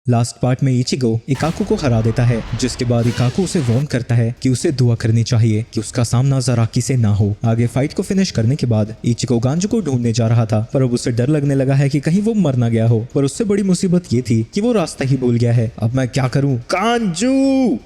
Last part में Ichigo इकाकू को हरा देता है, जिसके बाद इकाकू उसे वार्न करता है कि उसे दुआ करनी चाहिए कि उसका सामना ज़राकी से ना हो। आगे फाइट को फिनिश करने के बाद इचिगो गांजू को ढूंढने जा रहा था, पर अब उसे डर लगने लगा है कि कहीं वो मर ना गया हो। पर उससे बड़ी मुसीबत ये थी कि वो रास्ता ही भूल गया है। अब मैं क्या करूं? गांजू!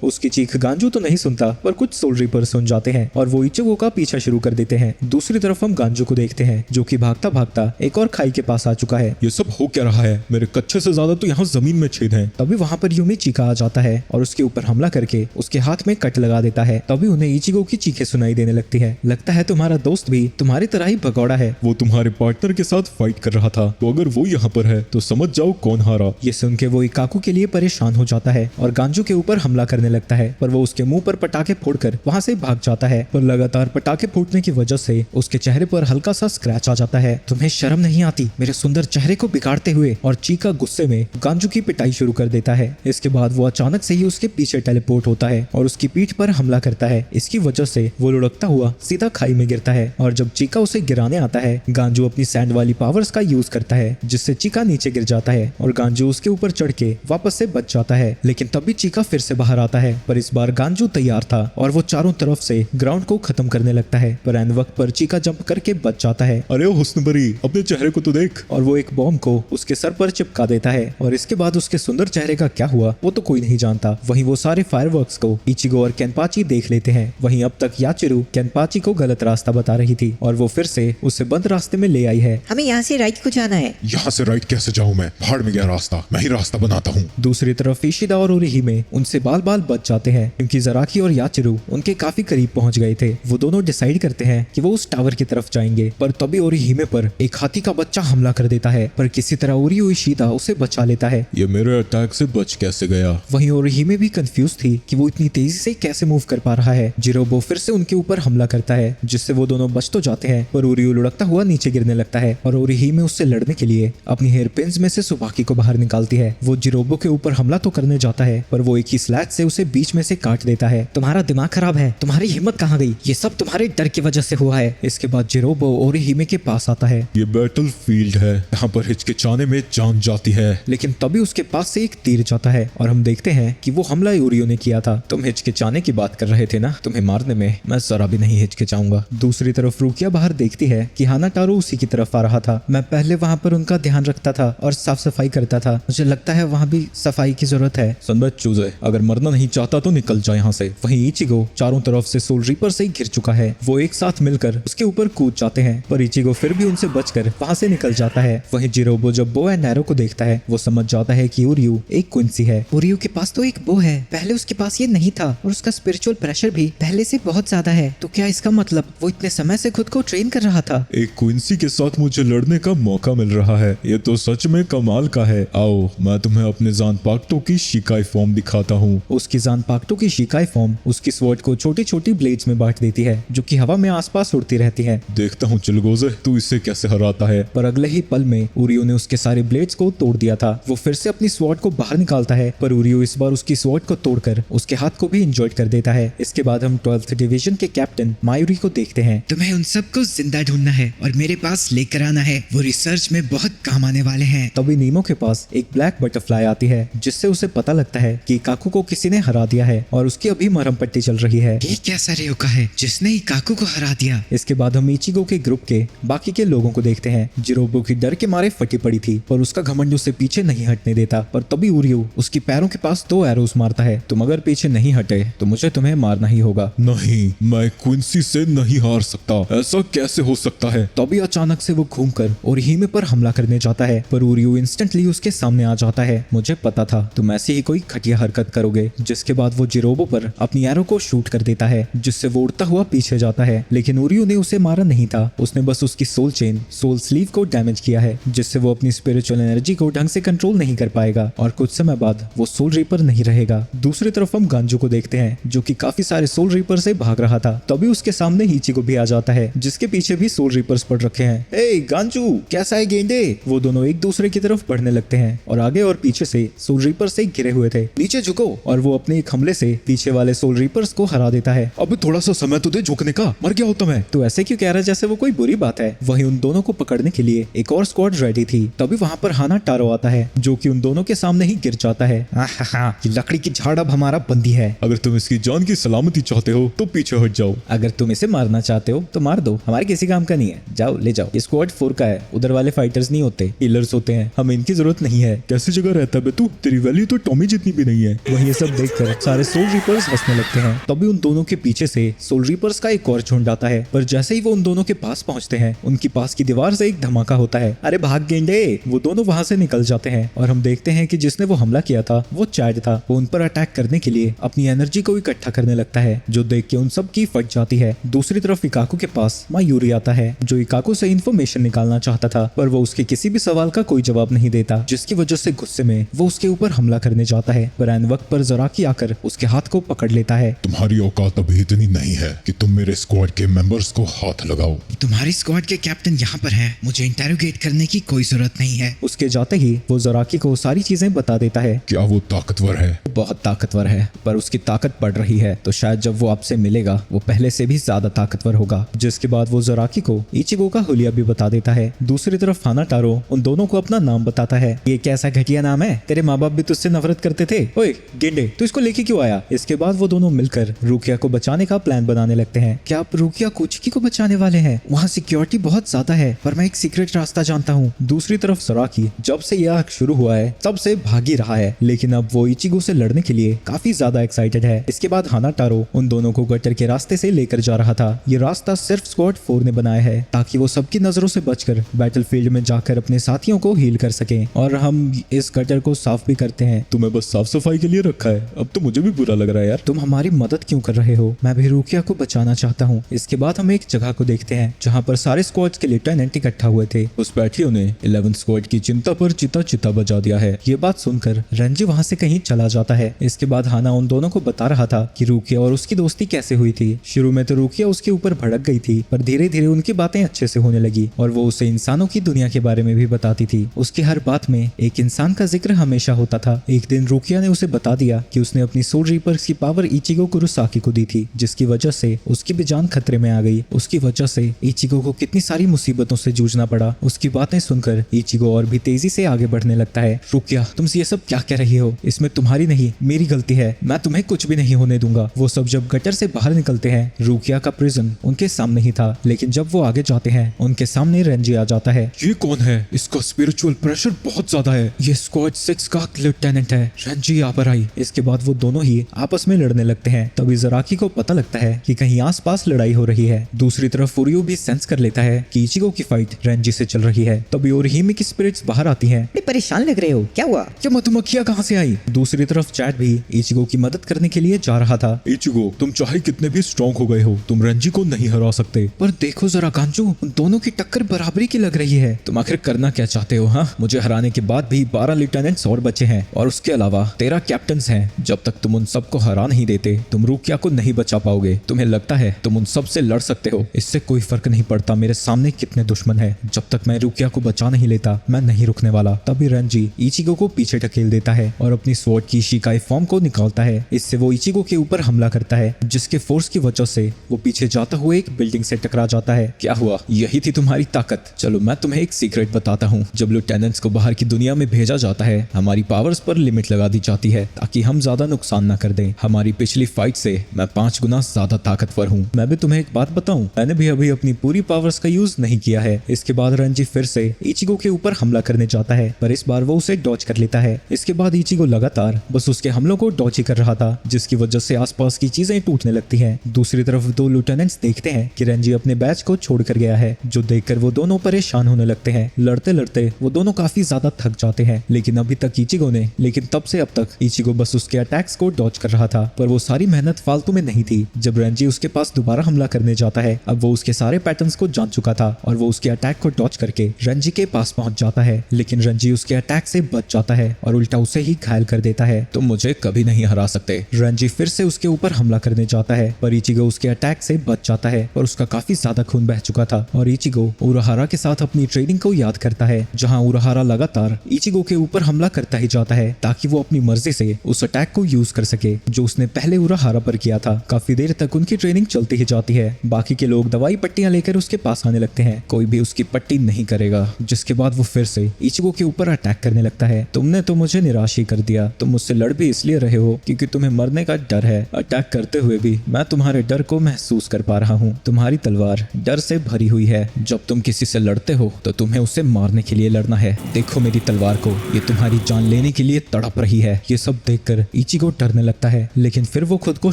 उसकी चीख गांजू तो नहीं सुनता, पर कुछ सोल रीपर सुन जाते हैं और वो इचिगो का पीछा शुरू कर देते हैं। दूसरी तरफ हम गांजू को देखते हैं, जो कि भागता भागता एक और खाई के पास आ चुका है। ये सब हो क्या रहा है? मेरे कच्चे से ज्यादा तो यहाँ जमीन में छेद हैं। तभी वहाँ पर यूमी चीका आ जाता है और उसके ऊपर हमला करके उसके हाथ में कट लगा देता है। तभी उन्हें इचिगो की चीखें सुनाई देने लगती है। लगता है तुम्हारा दोस्त भी तुम्हारी तरह ही भगौड़ा है। वो तुम्हारे पार्टनर के साथ फाइट कर रहा था, तो अगर वो यहाँ पर है तो समझ जाओ कौन हारा। ये सुन के वो इकाकू के लिए परेशान हो जाता है और गांजू के ऊपर हमला करने लगता है, पर वो उसके मुंह पर पटाखे फोड़कर वहाँ से भाग जाता है। पर लगातार पटाखे फूटने की वजह से उसके चेहरे पर हल्का सा स्क्रैच आ जाता है। तुम्हें शर्म नहीं आती मेरे सुंदर चेहरे को बिगाड़ते हुए? और चीका गुस्से में गांजू की पिटाई शुरू कर देता है। इसके बाद वो अचानक से ही उसके पीछे टेलीपोर्ट होता है और उसकी पीठ पर हमला करता है। इसकी वजह से वो लुढ़कता हुआ सीधा खाई में गिरता है और जब चीका उसे गिराने आता है, गांजू अपनी सैंड वाली पावर्स का यूज करता है, जिससे चीका नीचे गिर जाता है और गांजू उसके ऊपर चढ़ के वापस से बच जाता है। लेकिन तभी चीका फिर से बाहर आता है, पर इस बार गांजू तैयार था और वो चारों तरफ से ग्राउंड को खत्म करने लगता है। पर एन वक्त पर चीका जंप करके बच जाता है। अरे ओ हुस्नबरी, अपने चेहरे को तो देख। और वो एक बॉम्ब को उसके सर पर चिपका देता है और इसके बाद उसके सुंदर चेहरे का क्या हुआ वो तो कोई नहीं जानता। वहीं वो सारे फायरवर्क्स को इचिगो और केनपाची देख लेते हैं। वहीं अब तक याचिरू केनपाची को गलत रास्ता बता रही थी और वो फिर से उसे बंद रास्ते में ले आई है। हमें यहाँ से राइट को जाना है। यहाँ से राइट कैसे जाऊँ? मैं भाड़ में गया रास्ता, मैं ही रास्ता बनाता हूँ। दूसरी तरफ इशिदा और ओरिहिमे उनसे बाल बाल बच जाते हैं, क्योंकि ज़राकी और याचिरू उनके काफी करीब पहुंच गए थे। वो दोनों डिसाइड करते हैं कि वो उस टावर की तरफ जाएंगे, पर तभी ओरिहिमे पर एक हाथी का बच्चा हमला कर देता है, पर किसी तरह ओरियो इशिदा उसे बचा लेता है। ये मेरे अटैक से बच कैसे गया? वहीं ओरिहिमे भी कंफ्यूज थी कि वो इतनी तेजी से कैसे मूव कर पा रहा है। जिरोबो फिर से उनके ऊपर हमला करता है, जिससे वो दोनों बच तो जाते हैं, पर ओरियो लुढ़कता हुआ नीचे गिरने लगता है और ओरिहिमे उससे लड़ने के लिए अपनी हेयर पिन्स में से सुबाकी को बाहर निकालती है। वो जिरोबो के ऊपर हमला तो करने जाता है, पर वो एक ही स्लैग से उसे बीच में से काट देता है। तुम्हारा दिमाग खराब है, तुम्हारी हिम्मत कहाँ गई? ये सब तुम्हारे डर की वजह से हुआ है। इसके बाद जिरोबो ओरिहिमे के पास आता है। ये बैटल फील्ड है, यहाँ पर हिचकिचाने में जान जाती है। लेकिन तभी उसके पास से एक तीर जाता है और हम देखते हैं कि वो हमला ओरियो ने किया था। तुम हिचकिचाने की बात कर रहे थे ना, तुम्हें मारने में मैं जरा भी नहीं हिचकिचाऊंगा। दूसरी तरफ रुकिया बाहर देखती है कि हानाटारो उसी की तरफ आ रहा था। मैं पहले वहाँ पर उनका ध्यान रखता था और साफ सफाई करता था, मुझे लगता है वहाँ भी सफाई की जरूरत है। सुन बे चूजे, अगर मरना नहीं चाहता तो निकल जा यहाँ से। वहीं इचिगो चारों तरफ से सोल रीपर से घिर चुका है। वो एक साथ मिलकर उसके ऊपर कूद जाते हैं, पर इचिगो फिर भी उनसे बचकर वहाँ से निकल जाता है। वहीं जिरोबो जब बो एंड एरो को देखता है, वो समझ जाता है कि ओरियो एक क्विंसी है। ओरियो के पास तो एक बो है, पहले उसके पास ये नहीं था और उसका स्पिरिचुअल प्रेशर भी पहले से बहुत ज्यादा है। तो क्या इसका मतलब वो इतने समय से खुद को ट्रेन कर रहा था? एक क्विंसी के साथ मुझे लड़ने का मौका मिल रहा है, ये तो सच में कमाल का है। आओ मैं तुम्हें अपने जान पाक्टो की शिकाई फॉर्म दिखाता हूँ। उसकी जान पाक्टो की शिकाई फॉर्म उसकी स्वॉर्ड को छोटी छोटी ब्लेड्स में बांट देती है, जो कि हवा में आसपास उड़ती रहती है। देखता हूँ चिलगोजे तू इसे कैसे हराता है। पर अगले ही पल में ओरियो ने उसके सारे ब्लेड्स को तोड़ दिया था। वो फिर से अपनी स्वॉर्ड को बाहर निकालता है, पर ओरियो इस बार उसकी स्वॉर्ड को तोड़कर उसके हाथ को भी इंजॉय कर देता है। इसके बाद हम 12th डिवीजन के कैप्टन मायूरी को देखते हैं। तुम्हें उन सबको जिंदा ढूंढना है और मेरे पास लेकर आना है, वो रिसर्च में बहुत काम आने वाले हैं। तभी नीमो के पास एक ब्लैक बटरफ्लाई आती है, जिससे उसे पता लगता है कि काकू को किसी ने हरा दिया है और उसकी अभी मरहम पट्टी चल रही है। ये कैसा रेयोका है जिसने काकू को हरा दिया? इसके बाद हम इचिगो के ग्रुप के बाकी के लोगों को देखते हैं। जिरोबो की डर के मारे फटी पड़ी थी, पर उसका घमंड उसे पीछे नहीं हटने देता। पर तभी ओरियो उसकी पैरों के पास 2 एरोस मारता है। तुम अगर पीछे नहीं हटे तो मुझे तुम्हें मारना ही होगा। नहीं, मैं क्विंसी से नहीं हार सकता, ऐसा कैसे हो सकता है? तभी अचानक से वो घूमकर ओरिहिमे पर हमला करने जाता है, पर ओरियो इंस्टेंटली उसके सामने आ जाता है। मुझे पता था तुम ऐसी ही कोई घटिया हरकत करोगे। जिसके बाद वो जिरोबो पर अपनी एरो को शूट कर देता है, जिससे वो उड़ता हुआ पीछे जाता है। लेकिन ओरियो ने उसे मारा नहीं था, उसने बस उसकी सोल चेन सोल स्लीव को डैमेज किया है, जिससे वो अपनी स्पिरिचुअल एनर्जी को ढंग से कंट्रोल नहीं कर पाएगा और कुछ समय बाद वो सोल रीपर नहीं रहेगा। दूसरी तरफ हम गांजू को देखते हैं, जो कि काफी सारे सोल रीपर से भाग रहा था। तभी उसके सामने इचिगो भी आ जाता है, जिसके पीछे भी सोल रीपर्स पड़ रखे हैं। ए गांजू, कैसा है गेंडे? वो दोनों एक दूसरे की तरफ बढ़ने लगते हैं और आगे और पीछे से सोल रीपर से घिरे हुए थे। नीचे झुको, और वो अपने एक हमले से पीछे वाले सोल रीपर्स को हरा देता है। अब थोड़ा सा समय तो दे झुकने का, मर गया हो तो मैं। तो ऐसे क्यों कह रहा जैसे वो कोई बुरी बात है? वहीं उन दोनों को पकड़ने के लिए एक और स्क्वाड रेडी थी। तभी वहाँ पर हानाटारो आता है, जो कि उन दोनों के सामने ही गिर जाता है। ये लकड़ी की झाड़ अब हमारा बंदी है। अगर तुम इसकी जान की सलामती चाहते हो तो पीछे हट जाओ। अगर तुम इसे मारना चाहते हो तो मार दो, हमारे किसी काम का नहीं है। जाओ ले जाओ। ये स्क्वाड 4 का है, उधर वाले फाइटर्स नहीं होते, हीलर्स होते हैं, हमें इनकी जरूरत नहीं है। कैसी जगह रहता है बे तू? तेरी वैल्यू तो टॉमी जितनी भी नहीं है। वहीं ये सब देखकर सारे सोल रीपर्स हंसने लगते हैं। तभी उन दोनों के पीछे से सोल रीपर्स का एक और झुंड आता है, पर जैसे ही वो उन दोनों के पास पहुंचते हैं उनकी पास की दीवार से एक धमाका होता है। अरे भाग गेंडे! वो दोनों वहां से निकल जाते हैं और हम देखते हैं कि जिसने वो हमला किया था वो चैड था। वो उन पर अटैक करने के लिए अपनी एनर्जी को इकट्ठा करने लगता है, जो देख के उन सब की फट जाती है। दूसरी तरफ इकाकू के पास मायूरी आता है, जो इकाकू से इन्फॉर्मेशन निकालना चाहता था, पर वो उसके किसी भी सवाल का कोई जवाब नहीं देता, जिसकी वजह से गुस्से में वो उसके ऊपर हमला करने जाता है। पर ऐन वक्त पर ज़राकी आकर उसके हाथ को पकड़ लेता है। तुम्हारी औकात अभी इतनी नहीं है कि तुम मेरे स्क्वाड के मेंबर्स को हाथ लगाओ। तुम्हारी स्क्वाड के कैप्टन यहाँ पर हैं, मुझे इंटेरोगेट करने की कोई जरूरत नहीं है। उसके जाते ही वो ज़राकी को सारी चीजें बता देता है। क्या वो ताकतवर है? बहुत ताकतवर है, पर उसकी ताकत बढ़ रही है, तो शायद जब वो आपसे मिलेगा वो पहले से भी ज्यादा ताकतवर होगा। जिसके बाद वो ज़राकी को इचिगो का हुलिया भी बता देता है। दूसरी तरफ हानाटारो उन दोनों को अपना नाम बताता है। ये कैसा घटिया नाम है? तेरे माँ बाप भी तुझसे नफरत करते थे। ओए गेंडे, तू इसको लेके क्यों आया? इसके बाद वो दोनों मिलकर रुकिया को बचाने का प्लान बनाने लगते हैं। क्या आप रुकिया कुचकी को बचाने वाले हैं? वहाँ सिक्योरिटी बहुत ज्यादा है, पर मैं एक सीक्रेट रास्ता जानता हूँ। दूसरी तरफ ज़राकी जब से यह आर्क शुरू हुआ है तब से भाग ही रहा है, लेकिन अब वो इचिगो से लड़ने के लिए काफी ज्यादा एक्साइटेड है। इसके बाद हानाटारो उन दोनों को गटर के रास्ते से लेकर जा रहा था। ये रास्ता सिर्फ स्क्वाड 4 ने बनाया है ताकि वो सबकी नजरों से बचकर बैटलफील्ड में जाकर अपने साथियों को हील कर सकें, और हम इस गटर को साफ भी करते हैं। तुम्हें बस साफ सफाई के लिए रखा है। अब तो मुझे भी बुरा लग रहा है यार। तुम हमारी मदद क्यों कर रहे हो? मैं भी रुकिया को बचाना चाहता हूँ। इसके बाद हम एक जगह को देखते हैं जहाँ पर सारे स्क्वाड्स के लेफ्टिनेंट इकट्ठा हुए थे। उस बैठियों ने 11 स्क्वाड की चिंता पर चिता बजा दिया है। ये बात सुनकर रंजी वहाँ से कहीं चला जाता है। इसके बाद हाना उन दोनों को बता रहा था कि रुकिया और उसकी दोस्ती कैसे हुई थी। शुरू में तो रुकिया उसके ऊपर भड़क गई थी, पर धीरे धीरे उनकी बातें अच्छे से होने लगी और वो उसे इंसानों की दुनिया के बारे में भी बताती थी। उसकी हर बात में एक इंसान का जिक्र हमेशा होता था। एक दिन रुकिया ने उसे बता दिया कि उसने अपनी सोल रीपर्स की पावर इचिगो कुरोसाकी को दी थी, जिसकी वजह से उसकी भी जान खतरे में आ गई। उसकी वजह से इचिगो को कितनी सारी मुसीबतों से जूझना पड़ा। उसकी बातें सुनकर इचिगो और भी तेजी से आगे बढ़ने लगता है। रुकिया, तुम ये सब क्या कह रही हो? इसमें तुम्हारी नहीं मेरी गलती है। मैं तुम्हें कुछ भी नहीं होने दूंगा। वो सब जब गटर से बाहर निकलते हैं, रुकिया का प्रिजन उनके सामने ही था, लेकिन जब वो आगे जाते हैं उनके सामने रेंजी आ जाता है। ये कौन है? इसका स्पिरिचुअल प्रेशर बहुत ज्यादा है। ये स्क्वाड 6 का लेफ्टिनेंट है। रेंजी यहाँ पर आई। इसके बाद वो दोनों ही आपस में लड़ने लगते हैं। तभी ज़राकी को पता लगता है कि कहीं आसपास लड़ाई हो रही है। दूसरी तरफ फुरियो भी सेंस कर लेता है कि इचिगो की फाइट रेंजी से चल रही है। तभी ओरिहिमे की स्पिरिट्स बाहर आती हैं। परेशान लग रहे हो, क्या हुआ? क्या मधुमक्खियां कहाँ से आई? दूसरी तरफ चैट भी इचिगो की मदद करने के लिए जा रहा था। इचिगो, तुम चाहे कितने भी स्ट्रॉन्ग हो गए हो, तुम रेंजी को नहीं हरा सकते। पर देखो जरा कांचू, उन दोनों की टक्कर बराबरी की लग रही है। तुम आखिर करना क्या चाहते हो? हाँ, मुझे हराने के बाद भी 12 लेफ्टिनेंट्स और बचे हैं, और उसके अलावा 13 कैप्टन्स हैं। जब तक तुम उन सबको हरा नहीं देते तुम रुकिया को नहीं बचा पाओगे। तुम्हें लगता है तुम उन सब से लड़ सकते हो? इससे कोई फर्क नहीं पड़ता मेरे सामने कितने दुश्मन है। जब तक मैं रुकिया को बचा नहीं लेता मैं नहीं रुकने वाला। तभी रेंजी इचिगो को पीछे ढकेल देता है और अपनी स्वॉर्ड की शिकाई फॉर्म को निकालता है। इससे वो इचिगो के ऊपर हमला करता है, जिसके फोर्स की वजह से वो पीछे जाता हुआ एक बिल्डिंग से टकरा जाता है। क्या हुआ? यही थी तुम्हारी ताकत? चलो मैं तुम्हें एक सीक्रेट बताता हूँ। जब लेफ्टिनेंट्स को बाहर की दुनिया में भेजा जाता है, हमारी पावर्स पर लिमिट लगा दी जाती है ताकि हम ज्यादा नुकसान न कर दें। हमारी पिछली फाइट से मैं 5 गुना ज्यादा ताकतवर हूँ। मैं भी तुम्हें एक बात बताऊं, मैंने भी अभी अपनी पूरी पावर्स का यूज नहीं किया है। इसके बाद रेंजी फिर से इचिगो के ऊपर हमला करने जाता है, पर इस बार वो उसे डॉज कर लेता है। इसके बाद इचिगो लगातार बस उसके हमलों को डॉज ही कर रहा था, जिसकी वजह से आसपास की चीजें टूटने लगती हैं। दूसरी तरफ 2 लेफ्टिनेंट्स देखते हैं कि रेंजी अपने बैच को छोड़कर गया है, जो देखकर वो दोनों परेशान होने लगते हैं। लड़ते लड़ते वो दोनों काफी ज्यादा थक जाते हैं, लेकिन तब से अब तक इचिगो बस उसके अटैक्स को डॉज कर रहा था। पर वो सारी मेहनत फालतू में नहीं थी। जब रेंजी उसके पास दोबारा हमला करने जाता है, अब वो उसके सारे पैटर्न्स को जान चुका था और वो उसके अटैक को डॉज करके रेंजी के पास पहुंच जाता है। लेकिन रेंजी उसके अटैक से बच जाता है और उल्टा उसे ही घायल कर देता है। तुम मुझे कभी नहीं हरा सकते। रेंजी फिर से उसके ऊपर हमला करने जाता है, पर इचिगो उसके अटैक से बच जाता है और उसका काफी ज्यादा खून बह चुका था। और इचिगो उराहारा के साथ अपनी ट्रेनिंग को याद करता है, जहाँ उराहारा लगातार इचिगो के ऊपर हमला करता ही जाता है ताकि वो अपनी मर्जी से उस अटैक को यूज कर सके जो उसने पहले उराहारा पर किया था। काफी देर तक उनकी ट्रेनिंग चलती ही जाती है। बाकी के लोग दवाई पट्टियां लेकर उसके पास आने लगते हैं, कोई भी उसकी पट्टी नहीं करेगा। जिसके बाद वो फिर से इचिगो के ऊपर अटैक करने लगता है। है, तुमने तो मुझे निराश ही कर दिया। तुम मुझसे लड़ भी इसलिए रहे हो क्योंकि तुम्हें मरने का डर है। अटैक करते हुए भी मैं तुम्हारे डर को महसूस कर पा रहा हूँ। तुम्हारी तलवार डर से भरी हुई है। जब तुम किसी से लड़ते हो तो तुम्हें उसे मारने के लिए लड़ना है। देखो मेरी तलवार को, ये तुम्हारी जान लेने के लिए तड़प रही है। ये सब देखकर इचिगो डरने लगता है, लेकिन फिर वो खुद को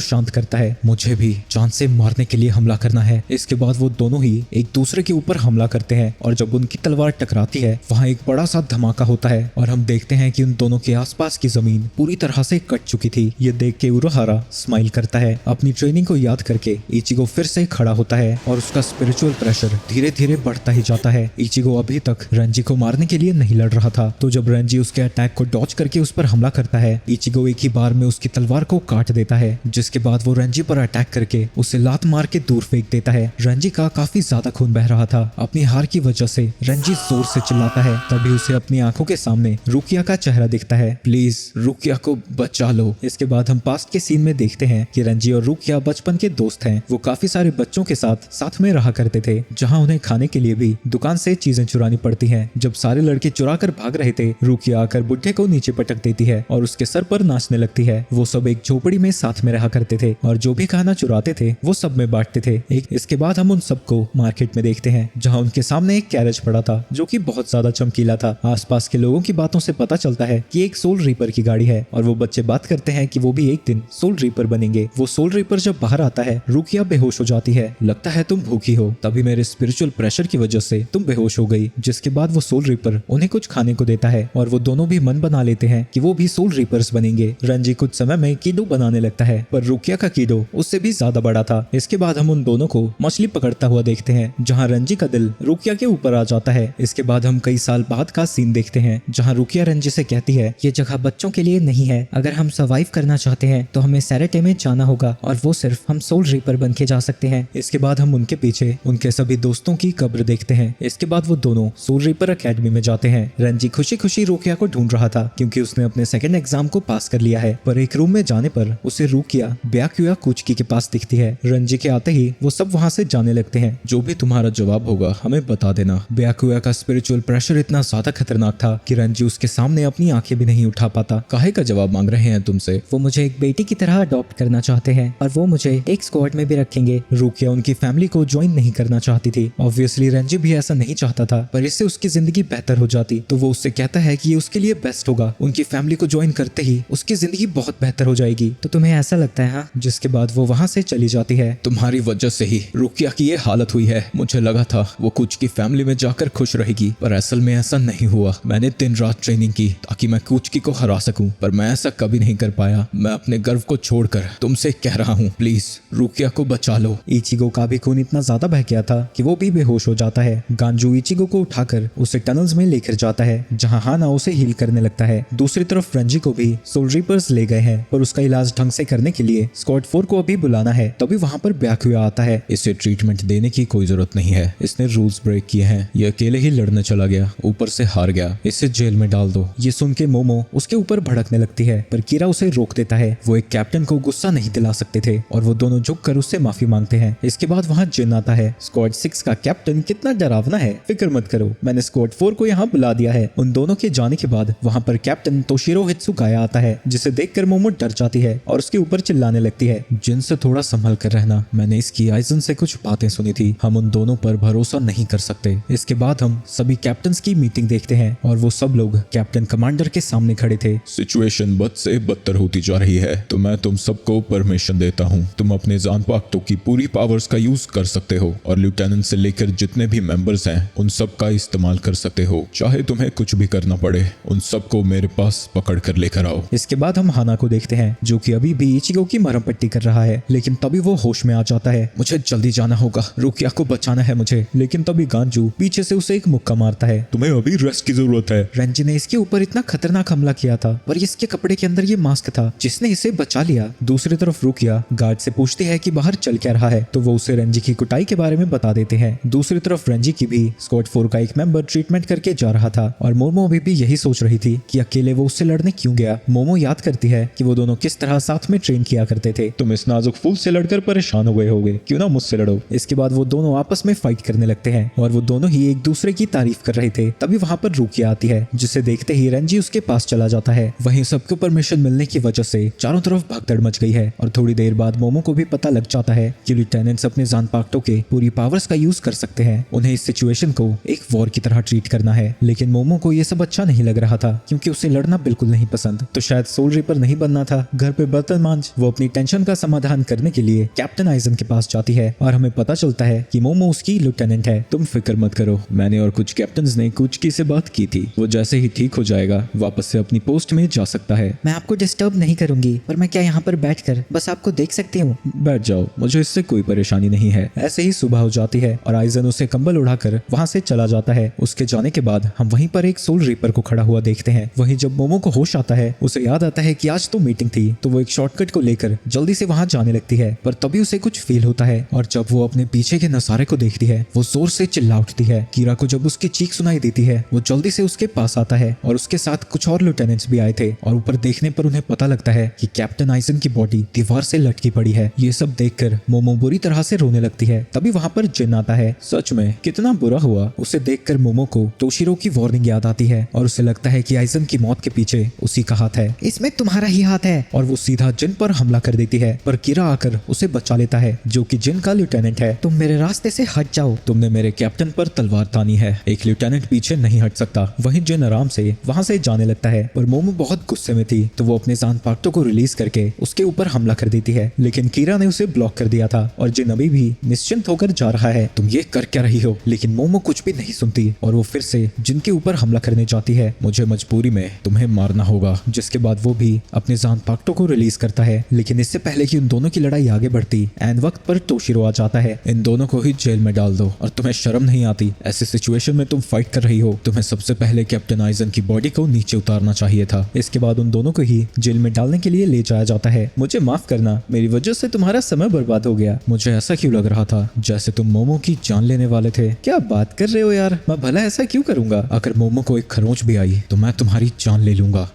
शांत करता है। मुझे भी जान से मारने के लिए हमला करना है। इसके बाद वो दोनों ही एक दूसरे के ऊपर हमला करते हैं और जब उनकी तलवार टकराती है वहाँ एक बड़ा सा धमाका होता है और हम देखते हैं कि उन दोनों के आसपास की जमीन पूरी तरह से कट चुकी थी। ये देख के उरोहारा स्माइल करता है। अपनी ट्रेनिंग को याद करके इचिगो फिर से खड़ा होता है और उसका स्पिरिचुअल प्रेशर धीरे धीरे बढ़ता ही जाता है। इचिगो अभी तक रेंजी को मारने के लिए नहीं लड़ रहा था, तो जब रेंजी उसके अटैक को डॉज करके उस पर हमला करता है, इचिगो एक ही बार में उसकी तलवार को काट देता है, जिसके बाद वो रेंजी पर अटैक करके उसे लात मार के दूर फेंक देता है। रेंजी का काफी ज्यादा खून बह रहा था। अपनी हार की वजह से रेंजी जोर से चिल्लाता है। तभी उसे अपनी आंखों के सामने रुकिया का चेहरा दिखता है। प्लीज रुकिया को बचा लो। इसके बाद हम पास्ट के सीन में देखते हैं कि रेंजी और रुकिया बचपन के दोस्त हैं। वो काफी सारे बच्चों के साथ में रहा करते थे, जहां उन्हें खाने के लिए भी दुकान से चीजें चुरानी पड़ती हैं। जब सारे लड़के चुरा कर भाग रहे थे, रुकिया आकर बुड्ढे को नीचे पटक देती है और उसके सर पर नाचने लगती है। वो सब एक झोपड़ी में साथ में रहा करते थे और जो भी खाना चुराते थे वो सब में बांटते थे। इसके बाद हम उन सबको मार्केट में देखते हैं, जहां उनके सामने एक कैरेज पड़ा था जो कि बहुत ज्यादा चमकीला था। आसपास के लोगों की बातों से पता चलता है कि एक सोल रीपर की गाड़ी है और वो बच्चे बात करते हैं कि वो भी एक दिन सोल रीपर बनेंगे। वो सोल रीपर जब बाहर आता है, रुकिया बेहोश हो जाती है। लगता है तुम भूखी हो, तभी मेरे स्पिरिचुअल प्रेशर की वजह से तुम बेहोश हो गई। जिसके बाद वो सोल रीपर उन्हें कुछ खाने को देता है और वो दोनों भी मन बना लेते हैं कि वो भी सोल रीपर्स बनेंगे। रंजी कुछ समय में कीडो बनाने लगता है, पर रुकिया का कीडो उससे भी ज्यादा बड़ा था। इसके बाद हम उन दोनों को मछली पकड़ता हुआ देखते हैं, जहाँ रंजी का दिल रुकिया के ऊपर आ जाता है। इसके बाद हम कई साल बाद का सीन देखते हैं, जहाँ रुकिया रंजी से कहती है, ये जगह बच्चों के लिए नहीं है। अगर हम सर्वाइव करना चाहते हैं तो हमें सैरेटे में जाना होगा और वो सिर्फ हम सोल रीपर बन के जा सकते हैं। इसके बाद हम उनके पीछे उनके सभी दोस्तों की कब्र देखते हैं। इसके बाद वो दोनों सोल रीपर एकेडमी में जाते हैं। रंजी खुशी खुशी रुकिया को ढूंढ रहा था क्योंकि उसने अपने सेकंड एग्जाम को पास कर लिया है, पर एक रूम में जाने पर उसे रुकिया ब्याक्युया कुचकी के पास दिखती है। रंजी के आते ही वो सब वहाँ से जाने लगते हैं। जो भी तुम्हारा जवाब होगा हमें बता देना। ब्याक्युया का स्पिरिचुअल प्रेशर इतना ज्यादा खतरनाक था कि रंजी उसके सामने अपनी आंखें भी नहीं उठा पाता। काहे का जवाब मांग रहे हैं तुमसे? वो मुझे एक बेटी की तरह अडॉप्ट करना चाहते हैं और वो मुझे एक स्क्वाड में भी रखेंगे। रुकिया उनकी फैमिली को ज्वाइन नहीं करना चाहती थी। ऑब्वियसली रंजी भी ऐसा नहीं चाहता था, पर इससे उसकी जिंदगी बेहतर हो जाती। तो वो उससे कहता है कि ये उसके लिए बेस्ट होगा। उनकी फैमिली को ज्वाइन करते ही उसकी जिंदगी बहुत बेहतर हो जाएगी। तो तुम्हें ऐसा लगता है? हाँ। जिसके बाद वो वहाँ से चली जाती है। तुम्हारी वजह से ही रुकिया की ये हालत हुई है। मुझे लगा था वो कुछ की फैमिली में जाकर खुश रहेगी, पर असल में ऐसा नहीं हुआ। मैंने दिन रात ट्रेनिंग की ताकि मैं कुचकी को हरा सकूं, पर मैं ऐसा कभी नहीं कर पाया। मैं अपने गर्व को छोड़कर तुमसे कह रहा हूँ, प्लीज रुकिया को बचा लो। इचिगो का भी खून इतना ज्यादा बह गया था कि वो भी बेहोश हो जाता है। गांजू इचिगो को उठाकर उसे टनल्स में लेकर जाता है, जहाँ हाना उसे हील करने लगता है। दूसरी तरफ रंजी को भी सोल रीपर्स ले गए हैं, पर उसका इलाज ढंग से करने के लिए स्क्वाड 4 को अभी बुलाना है। तभी वहाँ पर ब्याक्युया आता है। इसे ट्रीटमेंट देने की कोई जरूरत नहीं है, इसने रूल्स ब्रेक किए हैं। ये अकेले ही लड़ने चला गया, ऊपर से हार गया, इसे जेल में डाल दो। ये सुन के मोमो उसके ऊपर भड़कने लगती है, पर कीरा उसे रोक देता है। वो एक कैप्टन को गुस्सा नहीं दिला सकते थे और वो दोनों झुककर उससे माफी मांगते हैं। इसके बाद वहाँ जिन आता है। स्क्वाड 6 का कैप्टन कितना डरावना है। फिक्र मत करो, मैंने स्क्वाड 4 को यहाँ बुला दिया है। उन दोनों के जाने के बाद वहाँ पर कैप्टन तोशिरो हित्सुकाया आता है, जिसे देखकर मोमो डर जाती है और उसके ऊपर चिल्लाने लगती है, जिन से थोड़ा संभल कर रहना। मैंने इसकी आइजन से कुछ बातें सुनी थी, हम उन दोनों पर भरोसा नहीं कर सकते। इसके बाद हम सभी कैप्टन्स की मीटिंग देखते हैं और वो सब लोग कैप्टन कमांडर के सामने खड़े थे। सिचुएशन बद से बदतर होती जा रही है, तो मैं तुम सबको परमिशन देता हूँ। तुम अपने जान पाक्तों की पूरी पावर्स का यूज कर सकते हो और लेफ्टिनेंट से लेकर जितने भी मेंबर्स हैं उन सब का इस्तेमाल कर सकते हो। चाहे तुम्हें कुछ भी करना पड़े, उन सबको मेरे पास पकड़ कर लेकर आओ। इसके बाद हम हाना को देखते हैं, जो कि अभी भी इचिगो की मरहम पट्टी कर रहा है, लेकिन तभी वो होश में आ जाता है। मुझे जल्दी जाना होगा, रुकिया को बचाना है मुझे। लेकिन तभी गांजू पीछे से उसे एक मुक्का मारता है। तुम्हें अभी रेस्ट की जरूरत है। रंजी ने इसके ऊपर इतना खतरनाक हमला किया था, पर इसके कपड़े के अंदर ये मास्क था जिसने इसे बचा लिया। दूसरी तरफ रुकिया गार्ड से पूछती है कि बाहर चल क्या रहा है, तो वो उसे रंजी की कुटाई के बारे में बता देते हैं। दूसरी तरफ रंजी की भी स्क्वाड 4 का एक मेंबर ट्रीटमेंट करके जा रहा था और मोमो अभी भी यही सोच रही थी कि अकेले वो उससे लड़ने क्यों गया। मोमो याद करती है कि वो दोनों किस तरह साथ में ट्रेन किया करते थे। तुम इस नाजुक फूल से लड़कर परेशान हो गए होगे, क्यों ना मुझसे लड़ो। इसके बाद वो दोनों आपस में फाइट करने लगते हैं और वो दोनों ही एक दूसरे की तारीफ कर रहे थे। तभी वहाँ पर रुकिया आती है, जिसे देखते ही रेंजी उसके पास चला जाता है। वहीं सबको परमिशन मिलने की वजह से चारों तरफ भगदड़ मच गई है और थोड़ी देर बाद मोमो को भी पता लग जाता है कि लिeutenants अपने जानपाक्टों के पूरी पावर्स का यूज कर सकते हैं। उन्हें इस सिचुएशन को एक वॉर की तरह ट्रीट करना है। लेकिन मोमो को ये सब अच्छा नहीं लग रहा था क्योंकि उसे लड़ना बिल्कुल नहीं पसंद। तो शायद सोल रिपर नहीं बनना था, घर पे बर्तन मांझ। वो अपनी टेंशन का समाधान करने के लिए कैप्टन आइजन के पास जाती है और हमें पता चलता है कि मोमो उसकी लिeutenant है। तुम फिक्र मत करो, मैंने और कुछ कैप्टन्स ने कुचकी से बात की थी। वो जैसे ही ठीक हो जाएगा वापस से अपनी पोस्ट में जा सकता है। मैं आपको डिस्टर्ब नहीं करूंगी, पर मैं क्या यहाँ पर बैठकर बस आपको देख सकती हूँ? बैठ जाओ, मुझे इससे कोई परेशानी नहीं है। ऐसे ही सुबह हो जाती है और आइजन उसे कंबल उड़ाकर वहां से चला जाता है। उसके जाने के बाद हम वहीं पर एक सोल रीपर को खड़ा हुआ देखते हैं। वहीं जब मोमो को होश आता है उसे याद आता है कि आज तो मीटिंग थी, तो वो एक शॉर्टकट को लेकर जल्दी से वहां जाने लगती है। पर तभी उसे कुछ फील होता है और जब वो अपने पीछे के नजारे को देखती है वो जोर से चिल्ला उठती है। कीरा को जब उसकी चीख सुनाई देती है वो जल्दी से उसके पास आता है और उसके साथ कुछ और लिeutenants भी आए थे और ऊपर देखने पर उन्हें पता लगता है कि कैप्टन आइजन की बॉडी दीवार से लटकी पड़ी है। ये सब देखकर मोमो बुरी तरह से रोने लगती है। तभी वहां पर जिन आता है। सच में कितना बुरा हुआ। उसे देखकर मोमो को तोशिरो की वार्निंग याद आती है और उसे लगता है कि आइजन की मौत के पीछे उसी का हाथ है। इसमें तुम्हारा ही हाथ है। और वो सीधा जिन पर हमला कर देती है, पर कीरा आकर उसे बचा लेता है जो कि जिन का लिeutenant है। तुम मेरे रास्ते से हट जाओ। तुमने मेरे कैप्टन पर तलवार तानी है, एक लिeutenant पीछे नहीं हट सकता। वहीं जिन आराम से वहां से जाने लगता है, पर मोमो बहुत गुस्से में थी तो वो अपने जानपाक्टों को रिलीज करके उसके ऊपर हमला कर देती है। लेकिन कीरा ने उसे ब्लॉक कर दिया था और जिन अभी भी निश्चिंत होकर जा रहा है। तुम ये कर क्या रही हो? लेकिन मोमो कुछ भी नहीं सुनती और वो फिर से जिनके ऊपर हमला करने जाती है। मुझे मजबूरी में तुम्हें मारना होगा। जिसके बाद वो भी अपने जानपाक्टों को रिलीज करता है। लेकिन इससे पहले कि उन दोनों की लड़ाई आगे बढ़ती, एन वक्त पर तोशिरो आ जाता है। इन दोनों को ही जेल में डाल दो। और तुम्हें शर्म नहीं आती? ऐसे सिचुएशन में तुम फाइट कर रही हो। तुम्हें सबसे पहले कैप्टन आइजन की बॉडी को नीचे उतारना चाहिए था। इसके बाद उन दोनों को ही जेल में डालने के लिए ले जाया जाता है। मुझे माफ करना, मेरी वजह से तुम्हारा समय बर्बाद हो गया। मुझे ऐसा क्यों लग रहा था जैसे तुम मोमो की जान लेने वाले थे। क्या बात कर रहे हो यार, मैं भला ऐसा क्यों करूंगा? अगर मोमो को एक खरोंच भी आई तो मैं तुम्हारी जान ले लूंगा।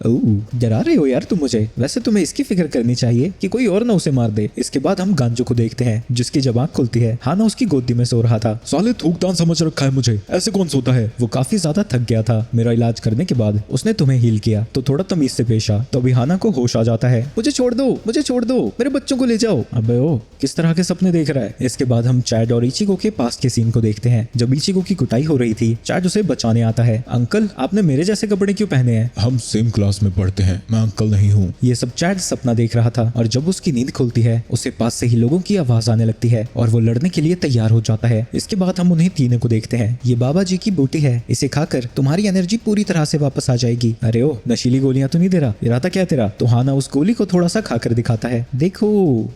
डरा रहे हो यार तुम मुझे। वैसे तुम्हें इसकी फिक्र करनी चाहिए कि कोई और ना उसे मार दे। इसके बाद हम गांजो को देखते हैं जिसकी जब आंख खुलती है हाना उसकी गोदी में सो रहा था। साले थूकदान समझ रखा है मुझे, ऐसे कौन सोता है? वो काफी ज्यादा थक गया था। मेरा इलाज करने के बाद उसने तुम्हें हील किया तो थोड़ा तमीज से पेश आ। तभी हाना को होश आ जाता है। मुझे छोड़ दो, मुझे छोड़ दो, मेरे बच्चों को ले जाओ। अबे ओ, किस तरह के सपने देख रहा है? इसके बाद हम चैड और इचिको के पास के सीन को देखते हैं। जब इचिको की कुटाई हो रही थी चैड उसे बचाने आता है। अंकल, आपने मेरे जैसे कपड़े क्यों पहने हैं? हम सेम क्लास में पढ़ते हैं, मैं अंकल नहीं हूँ। ये सब चैड सपना देख रहा था और जब उसकी नींद खुलती है उसे पास से ही लोगों की आवाज आने लगती है और वो लड़ने के लिए तैयार हो जाता है। इसके बाद हम उन्हें तीनों को देखते हैं। ये बाबा जी की बूटी है, इसे खाकर तुम्हारी एनर्जी पूरी तरह से वापस आ जाएगी। अरे ओ, नशीली गोलियां तो नहीं दे रहा? इरादा क्या तेरा? तो हाना उस गोली को थोड़ा सा खाकर दिखाता है। देखो,